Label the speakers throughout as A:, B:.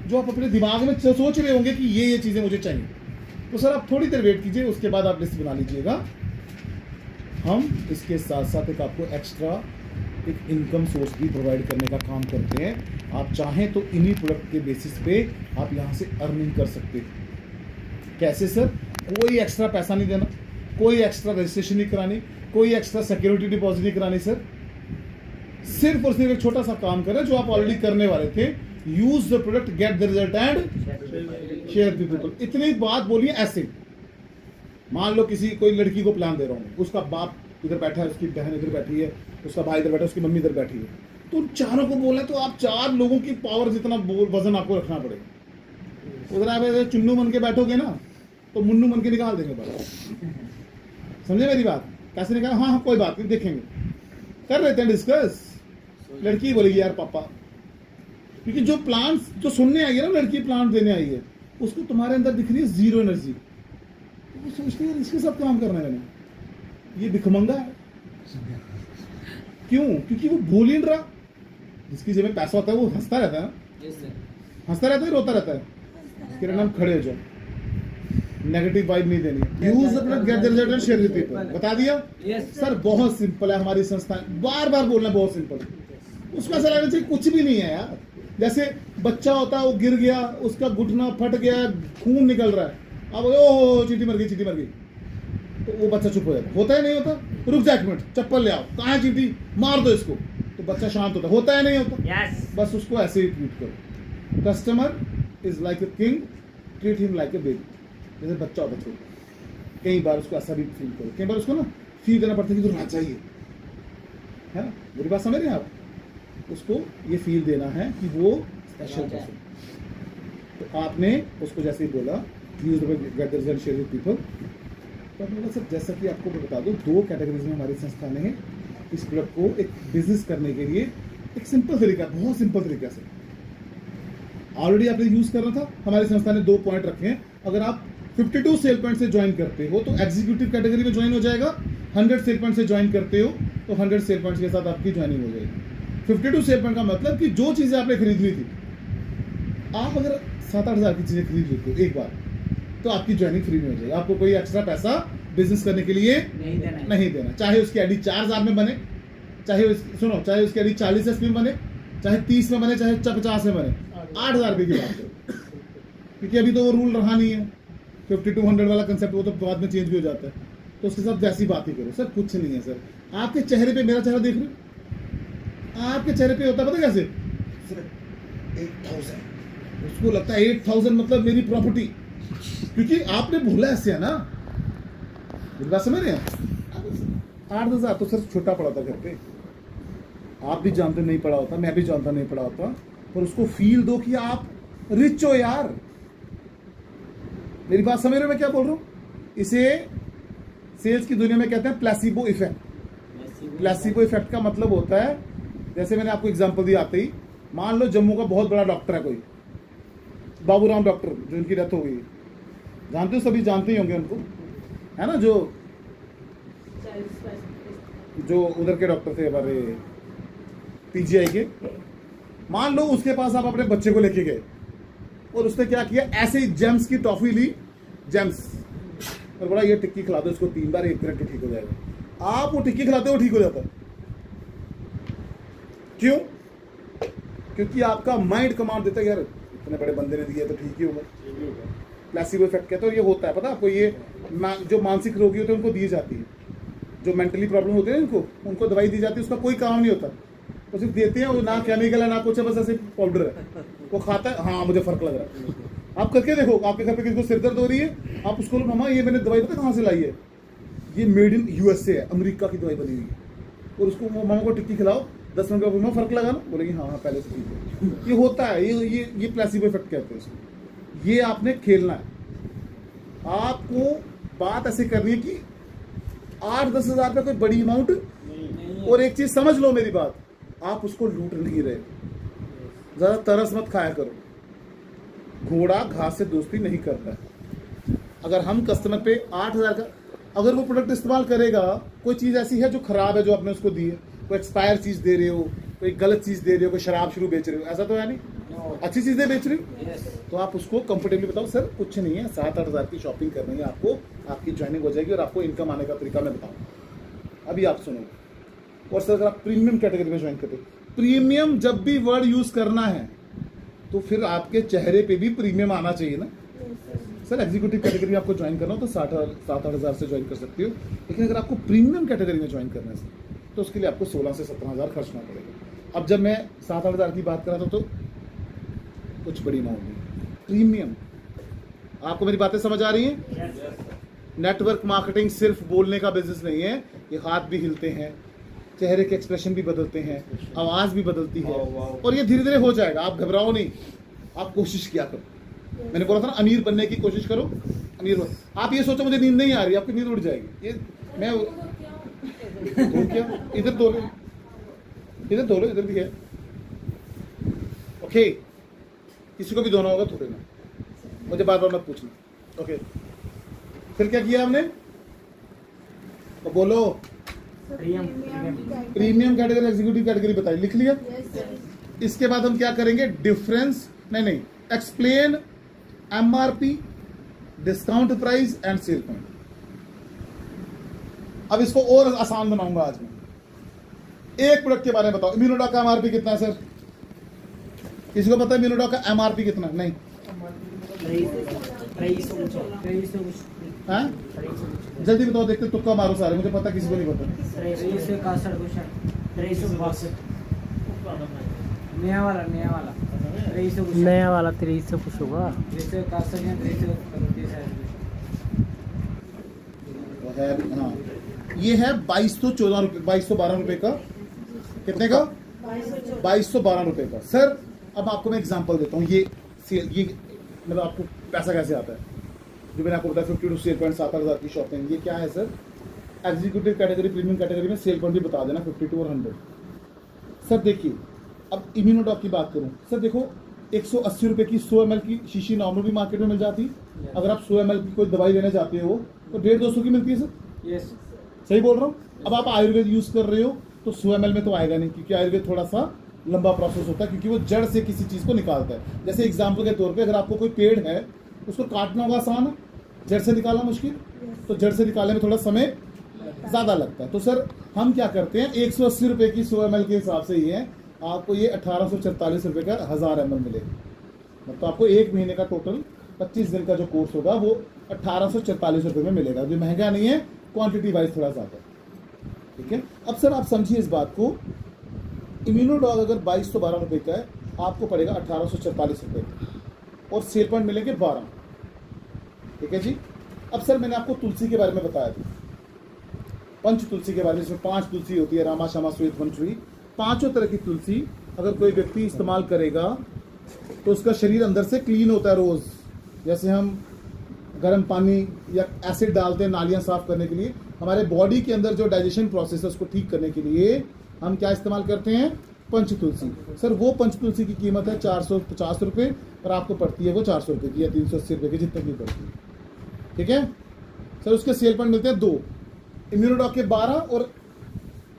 A: जो आप अपने दिमाग में सोच रहे होंगे कि ये चीज़ें मुझे चाहिए, तो सर आप थोड़ी देर वेट कीजिए, उसके बाद आप लिस्ट बना लीजिएगा। हम इसके साथ साथ एक आपको एक्स्ट्रा एक इनकम सोर्स भी प्रोवाइड करने का काम करते हैं। आप चाहें तो इन्हीं प्रोडक्ट के बेसिस पे आप यहाँ से अर्निंग कर सकते हैं। कैसे सर? कोई एक्स्ट्रा पैसा नहीं देना, कोई एक्स्ट्रा रजिस्ट्रेशन नहीं करानी, कोई एक्स्ट्रा सिक्योरिटी डिपॉजिट नहीं करानी सर। सिर्फ और सिर्फ एक छोटा सा काम करें जो आप ऑलरेडी करने वाले थे, use the product, get the result and share with people. इतनी बात बोलिए ऐसे। मान लो किसी कोई लड़की को प्लान दे रहा हूँ, उसका बाप इधर बैठा है, उसकी बहन इधर बैठी है, उसका भाई इधर बैठा है, उसकी मम्मी इधर बैठी है, तो चारों को बोले तो आप 4 लोगों की पावर जितना वजन आपको रखना पड़ेगा। उधर आप चुन्नू बन के बैठोगे ना तो मुन्नू बन के निकाल देंगे बात। समझे मेरी बात? कैसे निकाल? हाँ कोई बात नहीं, देखेंगे, कर लेते हैं डिस्कस। लड़की बोलेगी यार पापा, क्योंकि जो प्लान जो सुनने आई है ना, लड़की प्लान देने आई है, उसको तुम्हारे अंदर दिख रही है जीरो एनर्जी, तो वो सोचती है इसके साथ काम करना है मैंने, ये भिखमंगा है। क्यों? क्योंकि वो भूल ही नहीं रहा। जिसकी जेब में पैसा होता है वो हंसता रहता है ना, हंसता रहता है, रोता रहता है। इसके नाम खड़े हो जाओ, नेगेटिव वाइब नहीं देनी। यूज अपना gate the result and share with people. बता दिया सर, बहुत सिंपल है हमारी संस्था, बार बार बोलना बहुत सिंपल है। उसका ऐसा लगना चाहिए कुछ भी नहीं है यार। जैसे बच्चा होता है, वो गिर गया, उसका घुटना फट गया, खून निकल रहा है, अब ओ चींटी मर गई, चींटी मर गई, तो वो बच्चा चुप हो जाता। होता है नहीं होता? रुक जा 1 मिनट, चप्पल ले आओ, कहाँ है चींटी, मार दो इसको, तो बच्चा शांत होता है नहीं होता? yes. बस उसको ऐसे ही ट्रीट करो। Customer is like a king, treat him like a baby. जैसे बच्चा होता है छोटा, कई बार उसको ऐसा भी फील करो, कई बार उसको ना फील करना पड़ता है कि रोना चाहिए, है ना? मेरी बात समझ रहे हैं आप? उसको ये फील देना है कि वो स्पेशल पर्सन। तो आपने उसको जैसे ही बोला use the gate the result share with people, तो आपने बोला सर जैसा कि आपको बता दो, 2 कैटेगरीज में हमारी संस्था ने इस प्रोडक्ट को एक बिजनेस करने के लिए एक सिंपल तरीका, बहुत सिंपल तरीका से ऑलरेडी आपने यूज कर रहा था। हमारी संस्था ने 2 पॉइंट रखे हैं। अगर आप 52 सेल पॉइंट से ज्वाइन करते हो तो एग्जीक्यूटिव कैटेगरी में ज्वाइन हो जाएगा। 100 सेल पॉइंट से ज्वाइन करते हो तो 100 सेल पॉइंट के साथ आपकी ज्वाइनिंग हो जाएगी। 52 सेल पॉइंट का मतलब कि जो चीजें आपने खरीदनी थी, आप अगर 7-8 हज़ार की चीजें खरीद लेते हो एक बार, तो आपकी ज्वाइनिंग फ्री में हो जाएगी। आपको कोई एक्स्ट्रा पैसा बिजनेस करने के लिए नहीं देना। चाहे उसकी आईडी 4,000 में बने, चाहे उसकी आईडी 40 एसपी में बने, चाहे 30 में बने, चाहे 50 में बने, 8,000 रुपये की बात करो, क्योंकि अभी तो वो रूल रहा नहीं है। 5200 वाला कंसेप्ट वो तो बाद में चेंज भी हो जाता है, तो उसके साथ वैसी बात ही करो। सर कुछ नहीं है सर, आपके चेहरे पे मेरा चेहरा देख रहे हो, आपके चेहरे पे होता है पता कैसे? सिर्फ 8,000, उसको लगता है 8,000 मतलब मेरी प्रॉपर्टी, क्योंकि आपने भूला ऐसे है ना। मेरी बात समझ रहे हैं? 8,000 तो सर छोटा पड़ा था घर पे, आप भी जानते नहीं पड़ा होता, मैं भी जानता नहीं पड़ा होता, पर उसको फील दो कि आप रिच हो यार। मेरी बात समझ रहे हो मैं क्या बोल रहा हूं? इसे सेल्स की दुनिया में कहते हैं प्लेसिबो इफेक्ट। प्लेसिबो इफेक्ट का मतलब होता है, जैसे मैंने आपको एग्जांपल दिया आते ही, मान लो जम्मू का बहुत बड़ा डॉक्टर है कोई, बाबूराम डॉक्टर, जो इनकी डेथ हो गई, जानते हो, सभी जानते ही होंगे उनको, है ना? जो उधर के डॉक्टर थे हमारे पीजीआई के। मान लो उसके पास आप अपने बच्चे को लेके गए और उसने क्या किया, ऐसे ही जेम्स की टॉफी ली, जेम्स, और बोला ये टिक्की खिला दो इसको 3 बार, 1 मिनट ठीक हो जाएगा। आप वो टिक्की खिलाते हो, ठीक हो जाता है। क्यों? क्योंकि आपका माइंड कमांड देता है यार इतने बड़े बंदे ने दिया तो ठीक ही होगा। प्लेसिबो इफेक्ट कहते हैं, ये होता है पता आपको। ये जो मानसिक रोगी होते हैं उनको दी जाती है, जो मेंटली प्रॉब्लम होते हैं उनको दवाई दी जाती है। उसका कोई काम नहीं होता, वो सिर्फ देते हैं, वो ना केमिकल है ना कुछ है, बस ऐसे पाउडर है, वो खाता है, हाँ मुझे फर्क लग रहा है। आप करके देखो, आपके घर पे किसी को सिर दर्द हो रही है, आप उसको मामा ये मैंने दवाई पता कहाँ से लाई है, ये मेड इन यूएसए है, अमेरिका की दवाई बनी हुई है, और उसको मामा को टिक्की खिलाओ, 10 मिनट में फर्क लगा ना, बोलेगी हाँ हाँ पहले से ठीक है। ये होता है, ये प्लेसिबो इफेक्ट कहते हैं इसको। ये आपने खेलना है। आपको बात ऐसे करनी है कि 8-10 हज़ार रुपये कोई बड़ी अमाउंट, और एक चीज समझ लो मेरी बात, आप उसको लूट नहीं रहे। ज्यादा तरस मत खाया करो, घोड़ा घास से दोस्ती नहीं करता है। अगर हम कस्टमर पे 8,000 का अगर वो प्रोडक्ट इस्तेमाल करेगा, कोई चीज ऐसी है जो खराब है जो आपने उसको दी है, कोई एक्सपायर चीज दे रहे हो, कोई गलत चीज दे रहे हो, कोई शराब शुरू बेच रहे हो, ऐसा तो है नहीं। अच्छी चीजें बेच रही हो, तो आप उसको कंफर्टेबली बताओ सर कुछ नहीं है, 7-8 हज़ार की शॉपिंग करनी है आपको, आपकी ज्वाइनिंग हो जाएगी और आपको इनकम आने का तरीका मैं बताऊँ। अभी आप सुनो। और सर अगर आप प्रीमियम कैटेगरी में ज्वाइन करते, प्रीमियम जब भी वर्ड यूज करना है तो फिर आपके चेहरे पे भी प्रीमियम आना चाहिए ना। सर एग्जीक्यूटिव कैटेगरी में आपको ज्वाइन करना हो तो 7-8 हज़ार से ज्वाइन कर सकते हो, लेकिन अगर आपको प्रीमियम कैटेगरी में ज्वाइन करना है तो उसके लिए आपको 16 से 17 हज़ार खर्चना पड़ेगा। अब जब मैं 7-8 हज़ार की बात कर रहा था तो कुछ बड़ी अमाउंट नहीं। प्रीमियम, आपको मेरी बातें समझ आ रही हैं? नेटवर्क मार्केटिंग सिर्फ बोलने का बिजनेस नहीं है, ये हाथ भी हिलते हैं, चेहरे के एक्सप्रेशन भी बदलते हैं, आवाज भी बदलती है, और ये धीरे धीरे हो जाएगा। आप घबराओ नहीं, आप कोशिश किया करो। मैंने बोला था ना अमीर बनने की कोशिश करो, अमीर हो। आप ये सोचो मुझे नींद नहीं आ रही, आपकी नींद उड़ जाएगी। ये मैं तो क्या इधर दो लो, इधर दो लो, इधर भी है। ओके, किसी को भी दोनों होगा थोड़े ना, मुझे बार बार मत पूछना। ओके, फिर क्या किया हमने तो बोलो। प्रीमियम कैटेगरी एग्जीक्यूटिव कैटेगरी बताई, लिख लिया। इसके बाद हम क्या करेंगे, डिफरेंस नहीं, explain MRP, discount price and cell point. अब इसको और आसान बनाऊंगा आज मैं। एक प्रोडक्ट के बारे में बताओ, इम्यूनोडॉक का एमआरपी कितना है सर? किसी को पता है इम्यूनोडॉक का एमआरपी कितना? नहीं, हाँ जल्दी बताओ, देखते तुक्का मारो सारे, मुझे पता किसी को नहीं पता।
B: नया वाला 23 से कुछ होगा।
A: हाँ, ये है 2214 रुपए, 2212 रुपए का। कितने का? 2212 रुपए का। सर अब आपको मैं एग्जांपल देता हूँ, ये मतलब आपको पैसा कैसे आता है जो मैंने आपको बताया। 52 सेल पॉइंट, 7 हज़ार की शॉपिंग, ये क्या है sir? Executive category, premium category में सेल पॉइंट भी बता देना, 52 और 100। सर देखिए, अब इम्यूनोडॉक की बात करूं, सर देखो 180 रुपए की 100 ml की शीशी नॉर्मल भी मार्केट में मिल जाती। अगर आप 100 ml की कोई दवाई लेना चाहते हो तो 150-200 की मिलती है सर।
B: यस,
A: सही बोल रहा हूँ। अब आप आयुर्वेद यूज कर रहे हो तो 100 ml में तो आएगा नहीं, क्योंकि आयुर्वेद थोड़ा सा लंबा प्रोसेस होता है, क्योंकि वो जड़ से किसी चीज को निकालता है। जैसे एग्जाम्पल के तौर पर अगर आपको कोई पेड़ है उसको काटना होगा आसान है, जड़ से निकालना मुश्किल, तो जड़ से निकालने में थोड़ा समय ज्यादा लगता है। तो सर हम क्या करते हैं, 180 रुपए की 100 ml के हिसाब से ही है, आपको ये 1844 रुपए का 1000 ml मिलेगा। मतलब आपको एक महीने का टोटल 25 दिन का जो कोर्स होगा वो 1844 रुपए में मिलेगा, जो महंगा नहीं है, क्वांटिटी वाइज थोड़ा ज्यादा। ठीक है, अब सर आप समझिए इस बात को, इम्यूनोडॉग अगर 2212 रुपए का है, आपको पड़ेगा 1844 रुपए का, और सेल पॉइंट मिलेंगे 12। ठीक है जी। अब सर मैंने आपको तुलसी के बारे में बताया था, पंच तुलसी के बारे में, इसमें 5 तुलसी होती है, रामा श्यामा श्वेत वनचुई, 5 तरह की तुलसी अगर कोई व्यक्ति इस्तेमाल करेगा तो उसका शरीर अंदर से क्लीन होता है रोज। जैसे हम गर्म पानी या एसिड डालते हैं नालियां साफ करने के लिए, हमारे बॉडी के अंदर जो डाइजेशन प्रोसेस है उसको ठीक करने के लिए हम क्या इस्तेमाल करते हैं, पंच तुलसी। सर वो पंच तुलसी की कीमत है 450 रुपये, और आपको पड़ती है वो 400 रुपये की या 380 रुपये की, जितने की पड़ती है। ठीक है सर, उसके सेल पॉइंट मिलते हैं 2, इम्यूनोडॉक के 12 और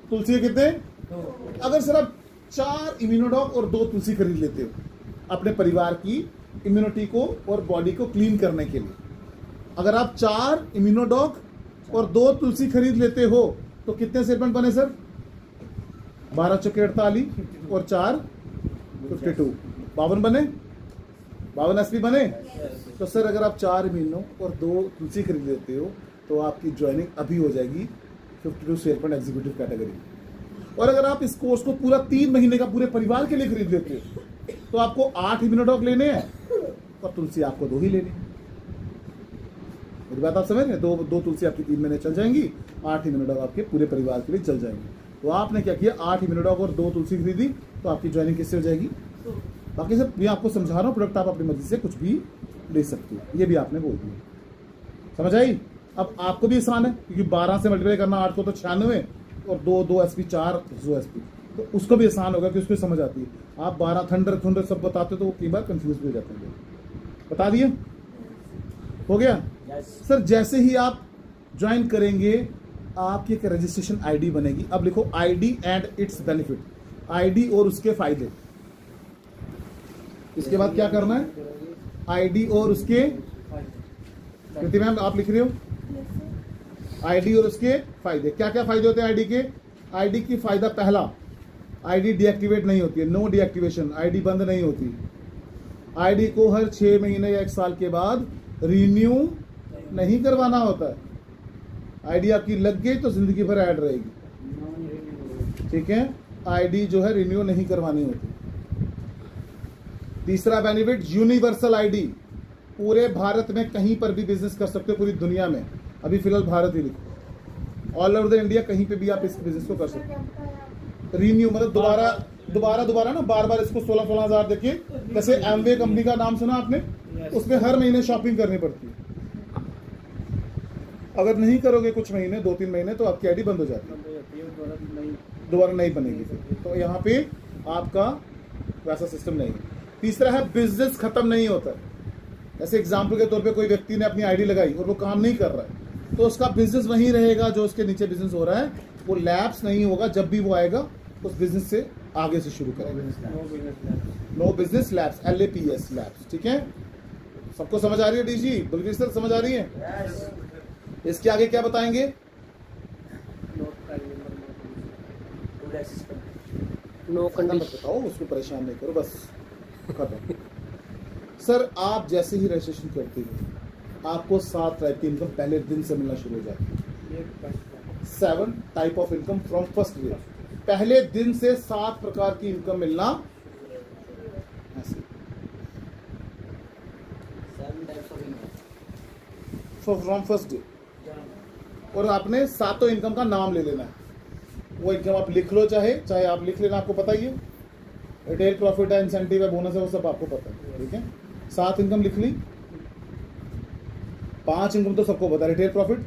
A: तुलसी के कितने? अगर सर आप 4 इम्यूनोडॉक और 2 तुलसी खरीद लेते हो अपने परिवार की इम्यूनिटी को और बॉडी को क्लीन करने के लिए, अगर आप 4 इम्यूनोडॉक और 2 तुलसी खरीद लेते हो तो कितने सेल पॉइंट बने सर? 12 चौके 48 और 4 52, 52 बने, 52 एसपी बने। तो सर अगर आप 4 इम्यूनो और 2 तुलसी खरीद लेते हो तो आपकी ज्वाइनिंग अभी हो जाएगी 52 सेल पॉइंट एग्जीक्यूटिव कैटेगरी। और अगर आप इस कोर्स को पूरा 3 महीने का पूरे परिवार के लिए खरीद लेते हो तो आपको 8 इम्यूनोडॉक लेने हैं और तुलसी आपको 2 ही लेनी। मेरी बात आप समझ रहे हैं? 2 तुलसी आपकी 3 महीने चल जाएंगी, 8 इम्यूनोडॉक आपके पूरे परिवार के लिए चल जाएंगे। तो आपने क्या किया, 8 इम्यूनोडॉक और 2 तुलसी खरीदी, तो आपकी ज्वाइनिंग किससे हो जाएगी? बाकी सब मैं आपको समझा रहा हूँ, प्रोडक्ट आप अपनी मर्जी से कुछ भी ले सकते हो, ये भी आपने बोल दिया। समझ आई? अब आपको भी आसान है, क्योंकि 12 से मल्टीप्लाई करना 8 को तो 96 और 2 एसपी 4 2 एसपी, तो उसको भी आसान होगा कि उसको समझ आती है। आप 12 थंडर सब बताते तो वो कई बार कंफ्यूज भी हो जाते हैं। बता दिए? हो गया? सर जैसे ही आप ज्वाइन करेंगे आपकी एक रजिस्ट्रेशन आईडी बनेगी। अब लिखो ID and it's benefit, ID और उसके फायदे। इसके बाद क्या करना है, आईडी और उसके, कृति मैम आप लिख रहे हो, आईडी और उसके फायदे। क्या क्या फायदे होते हैं आईडी के? आईडी की फायदा पहला, आईडी डीएक्टिवेट नहीं होती है, नो डीएक्टिवेशन, आईडी बंद नहीं होती। आईडी को हर 6 महीने या 1 साल के बाद रिन्यू नहीं करवाना होता है। आईडी आपकी लग गई तो जिंदगी भर ऐड रहेगी, ठीक है। आईडी जो है रिन्यू नहीं करवानी होती। तीसरा बेनिफिट, यूनिवर्सल आईडी, पूरे भारत में कहीं पर भी बिजनेस कर सकते हो, पूरी दुनिया में। अभी फिलहाल भारत ही लिखो, ऑल ओवर द इंडिया कहीं पे भी आप इस बिजनेस को कर सकते हो। रिन्यू मतलब दोबारा ना, बार बार इसको 16-16 हजार देखिए। जैसे एमवे कंपनी का नाम सुना आपने, उसमें हर महीने शॉपिंग करनी पड़ती है। अगर नहीं करोगे कुछ महीने, 2-3 महीने, तो आपकी आईडी बंद हो जाती है, दोबारा नहीं बनेगी फिर। तो यहाँ पे आपका वैसा सिस्टम नहीं है। तीसरा है, बिजनेस खत्म नहीं होता। जैसे एग्जाम्पल के तौर पे कोई व्यक्ति ने अपनी आईडी लगाई और वो काम नहीं कर रहा है, तो उसका बिजनेस वहीं रहेगा जो उसके नीचे बिजनेस हो रहा है, वो लैप्स नहीं होगा। जब भी वो आएगा उस बिजनेस से आगे से शुरू करेगा। No business laps, LAPS laps, ठीक है। सबको समझ आ रही है डीजी? बलवीर सर समझ आ रही है? इसके आगे क्या बताएंगे?
B: नो कंडीशन
A: बताओ, उसको परेशान नहीं करो, बस खत्म। सर आप जैसे ही रजिस्ट्रेशन करते हो, आपको 7 टाइप की इनकम पहले दिन से मिलना शुरू हो जाती है। 7 type of income from first day. पहले दिन से 7 प्रकार की इनकम मिलना ऐसे फ्रॉम फर्स्ट डे। और आपने 7 इनकम का नाम ले लेना है। वो इनकम आप लिख लो, चाहे आप लिख लेना, आपको पता ही है। रिटेल प्रॉफिट है, इंसेंटिव है, बोनस है, वो सब आपको पता है, ठीक है। 7 इनकम लिख ली। 5 इनकम तो सबको पता है, retail profit,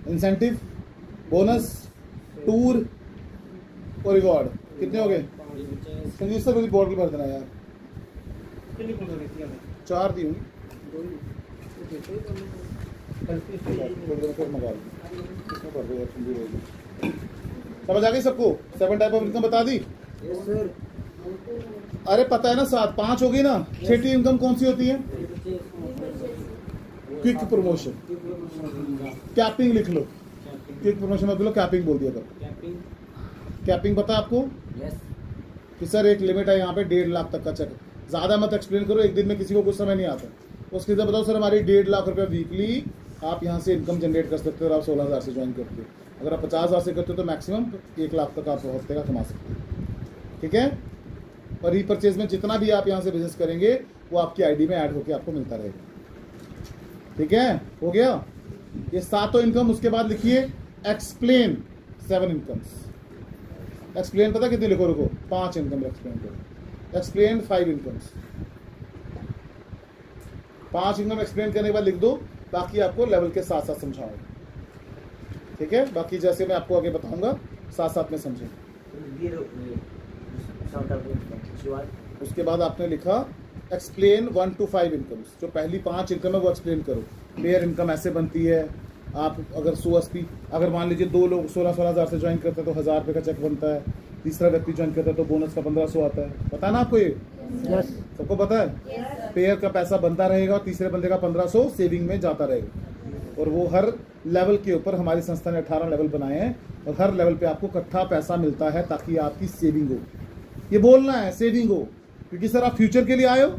A: incentive, bonus, tour और रिवॉर्ड। कितने हो गए? संजीव सर मेरी बोर्ड भर देना यार, 4 दी होंगी। समझ आ गई सबको? 7 टाइप ऑफ इनकम बता दी? अरे पता है ना, 7, 5 हो गई ना। 6ठी इनकम कौन सी होती है? क्विक प्रमोशन, कैपिंग लिख लो। क्विक प्रमोशन मत बोलो, कैपिंग बोल दिया करो। कैपिंग पता है आपको? कि सर एक लिमिट है यहाँ पे 1.5 लाख तक का चेक। ज्यादा मत एक्सप्लेन करो, एक दिन में किसी को कुछ समय नहीं आता। उसके बाद बताओ सर हमारी 1.5 लाख रुपया वीकली आप यहाँ से इनकम जनरेट कर सकते हो। और आप 16,000 से ज्वाइन करते हो। अगर आप 50,000 से करते हो तो मैक्सिमम 1 लाख तक आप हफ्ते का कमा सकते हो, ठीक है। और रीपरचेज में जितना भी आप यहाँ से बिजनेस करेंगे वो आपकी आईडी में ऐड होकर आपको मिलता रहेगा, ठीक है। हो गया ये 7 इनकम। उसके बाद लिखिए एक्सप्लेन 7 इनकम्स। एक्सप्लेन पता कितनी लिखो? रुको, 5 इनकम एक्सप्लेन करो। Explain 5 incomes. 5 इनकम एक्सप्लेन करने के बाद लिख दो, बाकी आपको लेवल के साथ साथ समझाऊंगा, ठीक है। बाकी जैसे मैं आपको आगे बताऊंगा साथ साथ में समझें। उसके बाद आपने लिखा एक्सप्लेन 1 to 5 इनकम्स। जो पहली 5 इनकम है वो एक्सप्लेन करो। प्लेयर इनकम ऐसे बनती है। आप अगर 100 अगर मान लीजिए 2 लोग 16,000 से ज्वाइन करते हैं तो 1,000 रुपये का चेक बनता है। तीसरा व्यक्ति ज्वाइन करता है तो बोनस का 1500 आता है। पता है ना आपको? ये सबको पता है। पेयर का पैसा बनता रहेगा और तीसरे बंदे का 1500 सेविंग में जाता रहेगा। और वो हर लेवल के ऊपर हमारी संस्था ने 18 लेवल बनाए हैं और हर लेवल पे आपको इकट्ठा पैसा मिलता है ताकि आपकी सेविंग हो। ये बोलना है सेविंग हो, क्योंकि सर आप फ्यूचर के लिए आए हो,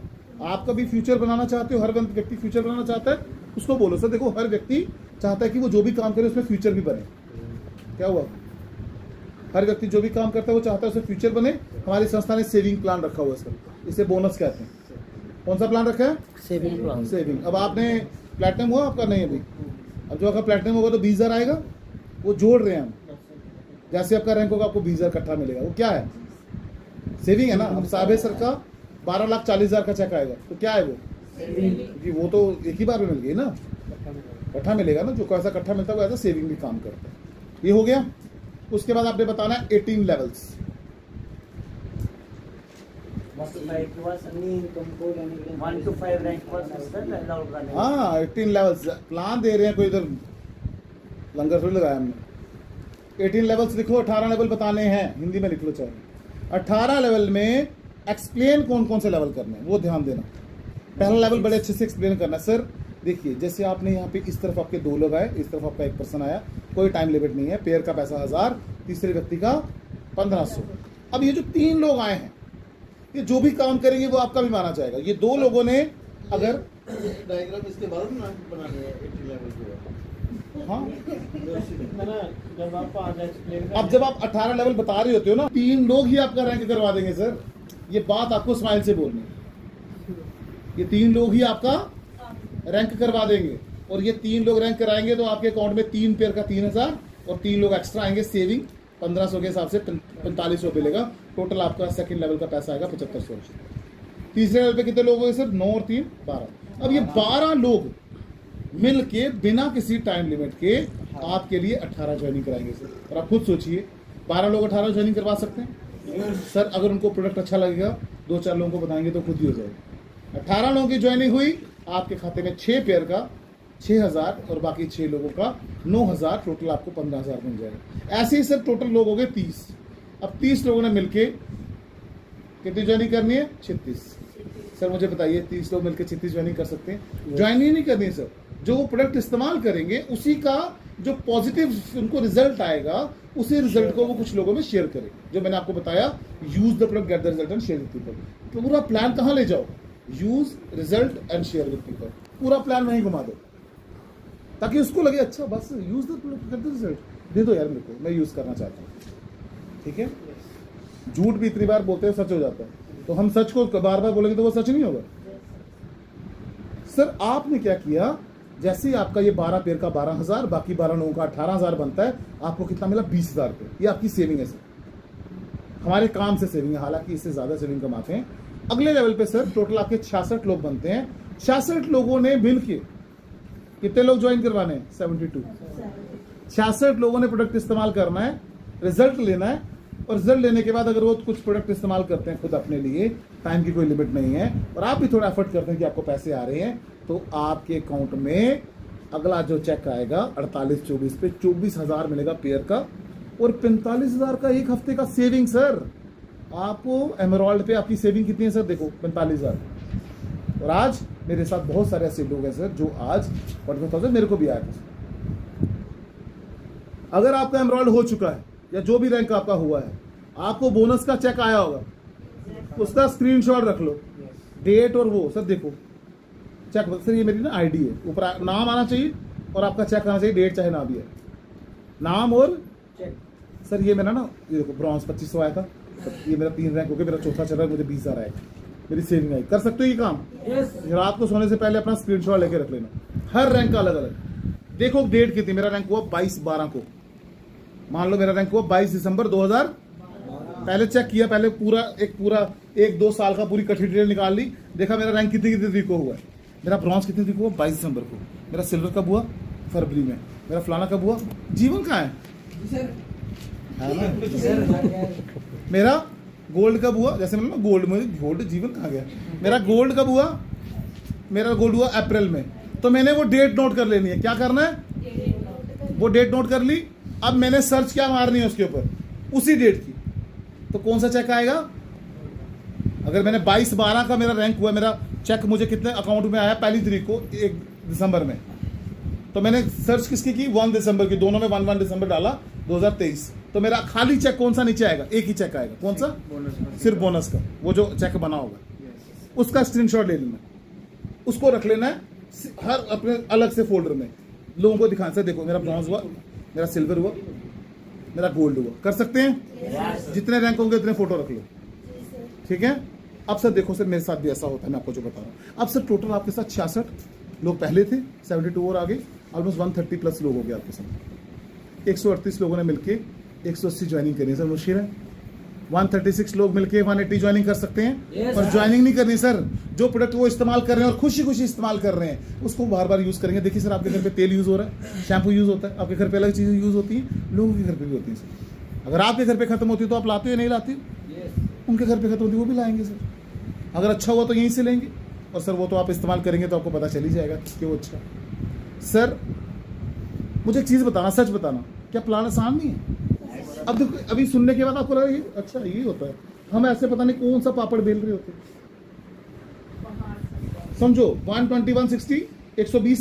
A: आप कभी फ्यूचर बनाना चाहते हो। हर व्यक्ति फ्यूचर बनाना चाहता है, उसको बोलो सर देखो हर व्यक्ति चाहता है कि वो जो भी काम करे उसमें फ्यूचर भी बने। क्या हुआ? हर व्यक्ति जो भी काम करता है वो चाहता है उसमें फ्यूचर बने। हमारी संस्था ने सेविंग प्लान रखा हुआ है सर, इसे बोनस कहते हैं। कौन सा प्लान रखा है?
B: Saving plan.
A: सेविंग। अब आपने प्लेटिनम हुआ आपका? नहीं अभी। अब जो आपका प्लेटिनम होगा तो 20,000 आएगा, वो जोड़ रहे हैं हम। जैसे आपका रैंक होगा आपको 20,000 इकट्ठा मिलेगा। वो क्या है? सेविंग है ना। अब साबे सर का 12,40,000 का चेक आएगा तो क्या है वो? क्योंकि वो तो एक ही बार में मिल गई ना, इकट्ठा मिलेगा ना। जो कैसा इकट्ठा मिलता है वो ऐसा सेविंग भी काम करता है। ये हो गया। उसके बाद आपने बताना है 18 लेवल्स। हाँ 18 लेवल्स प्लान दे रहे हैं, कोई इधर लंगर थोड़ी लगाया हमने। 18 लेवल्स लिखो। 18 लेवल बताने हैं, हिंदी में लिख लो चाहे। 18 लेवल में एक्सप्लेन कौन कौन से लेवल करने हैं वो ध्यान देना। पहला लेवल बड़े अच्छे से एक्सप्लेन करना। सर देखिए, जैसे आपने यहाँ पे इस तरफ आपके 2 लोग आए, इस तरफ आपका 1 पर्सन आया, कोई टाइम लिमिट नहीं है, पेयर का पैसा 1000, तीसरे व्यक्ति का 1500। अब ये जो 3 लोग आए हैं, ये जो भी काम करेंगे वो आपका भी माना जाएगा। ये 2 लोगों ने अगर
C: डायग्राम इसके बाद बनाने हैं 80 लेवल के।
A: हाँ,
B: जब आप आगे एक्सप्लेन
A: अब जब आप 18 लेवल बता रहे होते हो ना, 3 लोग ही आपका रैंक करवा देंगे सर। ये बात आपको स्माइल से बोलनी है। ये 3 लोग ही आपका रैंक करवा देंगे, और ये 3 लोग रैंक कराएंगे तो आपके अकाउंट में 3 पेयर का 3000 और 3 लोग एक्स्ट्रा आएंगे। सेविंग 1500 के हिसाब से 4500 मिलेगा। टोटल आपका सेकंड लेवल का पैसा आएगा 7500। तीसरे लेवल पे कितने लोग होंगे सर? 9 और 3 12। अब ये 12 लोग मिल के बिना किसी टाइम लिमिट के आपके लिए 18 ज्वाइनिंग कराएंगे सर। और आप खुद सोचिए, 12 लोग 18 ज्वाइनिंग करवा सकते हैं सर। अगर उनको प्रोडक्ट अच्छा लगेगा, 2-4 लोगों को बताएंगे तो खुद ही हो जाएगा। 18 लोगों की ज्वाइनिंग हुई, आपके खाते में 6 पेयर का 6000 और बाकी 6 लोगों का 9000, टोटल आपको 15000 मिल जाएगा। ऐसे ही सर टोटल लोग हो गए 30। अब 30 लोगों ने मिलके कितनी ज्वाइनिंग करनी है? 36। सर मुझे बताइए, 30 लोग मिलकर 36 ज्वाइनिंग कर सकते हैं? ज्वाइनिंग नहीं करनी सर, जो वो प्रोडक्ट इस्तेमाल करेंगे उसी का जो पॉजिटिव उनको रिजल्ट आएगा, उसी रिजल्ट को वो कुछ लोगों में शेयर करें। जो मैंने आपको बताया, use the product, get the result and share with people. तो पूरा प्लान कहाँ ले जाओ? Use, result and share with people. पूरा प्लान वहीं घुमा दो ताकि उसको लगे अच्छा बस use the product, get the result. दे दो यार मेरे को, मैं यूज करना चाहता हूँ। ठीक है, झूठ भी इतनी बार बोलते हैं सच हो जाता है, तो हम सच को बार बार बोलेंगे तो वो सच नहीं होगा। सर आपने क्या किया, जैसे ही आपका ये 12 पेयर का 12000, बाकी 12 लोगों का 18000 बनता है, आपको कितना मिला? 20000 रुपये। ये आपकी सेविंग है सर, हमारे काम से सेविंग है, हालांकि इससे ज्यादा सेविंग कमाते हैं। अगले लेवल पे सर टोटल आपके 66 लोग बनते हैं। 66 लोगों ने मिलके कितने लोग ज्वाइन करवाने हैं? 72। 66 लोगों ने प्रोडक्ट इस्तेमाल करना है, रिजल्ट लेना है, और रिजल्ट लेने के बाद अगर वो कुछ प्रोडक्ट इस्तेमाल करते हैं खुद अपने लिए, टाइम की कोई लिमिट नहीं है, और आप भी थोड़ा एफर्ट करते हैं कि आपको पैसे आ रहे हैं, तो आपके अकाउंट में अगला जो चेक आएगा 48-24 पे 24000 मिलेगा पेयर का, और 45000 का एक हफ्ते का सेविंग सर। आपको एमराल्ड पे आपकी सेविंग कितनी है सर? देखो 45000। और आज मेरे साथ बहुत सारे ऐसे लोग हैं सर जो आज 45,000 मेरे को भी आया था। अगर आपका एमराल्ड हो चुका है या जो भी रैंक आपका हुआ है, आपको बोनस का चेक आया होगा, उसका स्क्रीनशॉट रख लो, डेट और वो सर देखो चेक। सर ये मेरी ना आईडी है, ऊपर नाम आना चाहिए और आपका चेक आना चाहिए, डेट चाहे ना भी है, नाम और चेक। सर ये मेरा ना, ये देखो ब्रॉन्ज 2500 आया था, ये मेरा 3 रैंक हो गया, मेरा चौथा चल रहा है, मुझे 20000 आएगा, मेरी सेविंग आई। कर सकते हो ये काम? रात को सोने से पहले अपना स्क्रीनशॉट लेके रख लेना, हर रैंक का अलग अलग। देखो डेट कितनी, मेरा रैंक हुआ 22/12 को, मान लो मेरा रैंक हुआ 22 दिसंबर 2000। पहले चेक किया, पहले पूरा 1-2 साल का पूरी कठी डिटेल निकाल ली, देखा मेरा रैंक कितनी तारीख को हुआ है, मेरा ब्रॉन्ज कितनी तारीख को हुआ? 22 दिसंबर को। मेरा सिल्वर कब हुआ? फरवरी में। मेरा फलाना कब हुआ? जीवन कहाँ है? मेरा गोल्ड कब हुआ? जैसे मतलब गोल्ड जीवन कहाँ गया? मेरा गोल्ड कब हुआ? मेरा गोल्ड हुआ अप्रैल में। तो मैंने वो डेट नोट कर लेनी है। क्या करना है? वो डेट नोट कर ली। अब मैंने सर्च क्या मारनी है उसके ऊपर, उसी डेट की। तो कौन सा चेक आएगा? अगर मैंने 22/12 का मेरा रैंक हुआ, मेरा चेक मुझे कितने अकाउंट में आया 1 तारीख को 1 दिसंबर में, तो मैंने सर्च किसकी की? 1 दिसंबर की। दोनों में 1 दिसंबर डाला 2023। तो मेरा खाली चेक कौन सा नीचे आएगा? एक ही चेक आएगा। कौन सा? सिर्फ बोनस का, वो जो चेक बना होगा उसका स्क्रीनशॉट ले लेना, उसको रख लेना है हर अपने अलग से फोल्डर में, लोगों को दिखाना से देखो मेरा ब्रॉन्ज हुआ, मेरा सिल्वर हुआ, मेरा गोल्ड हुआ। कर सकते हैं? जितने रैंक होंगे उतने फोटो रख लो, ठीक है। अब सर देखो सर, मेरे साथ भी ऐसा होता है, मैं आपको जो बता रहा हूँ। अब सर टोटल आपके साथ 66 लोग पहले थे, 72 और आगे, ऑलमोस्ट 130 प्लस लोग हो गए आपके साथ। 138 लोगों ने मिलके 180 ज्वाइनिंग करनी है सर, मुश्किल है। 136 लोग मिलके 180 ज्वाइनिंग कर सकते हैं, पर ज्वाइनिंग नहीं करनी सर। जो प्रोडक्ट वो इस्तेमाल कर रहे हैं और खुशी खुशी इस्तेमाल कर रहे हैं, उसको बार बार यूज करेंगे। देखिए सर, आपके घर पे तेल यूज हो रहा है, शैम्पू यूज होता है, आपके घर पे अलग चीजें यूज होती हैं, लोगों के घर पे भी होती है सर। अगर आपके घर पे खत्म होती है तो आप लाते हो नहीं लाते? उनके घर पे खत्म होती है, वो भी लाएंगे सर। अगर अच्छा हुआ तो यहीं से लेंगे, और सर वो तो आप इस्तेमाल करेंगे तो आपको पता चल ही जाएगा कि वो अच्छा। सर मुझे एक चीज बताना, सच बताना, क्या प्लान आसान नहीं है? अब देखो, अभी सुनने के बाद आपको लगा अच्छा ये होता है, हम ऐसे पता नहीं कौन सा पापड़ बेल रहे होते। समझो 120 160 120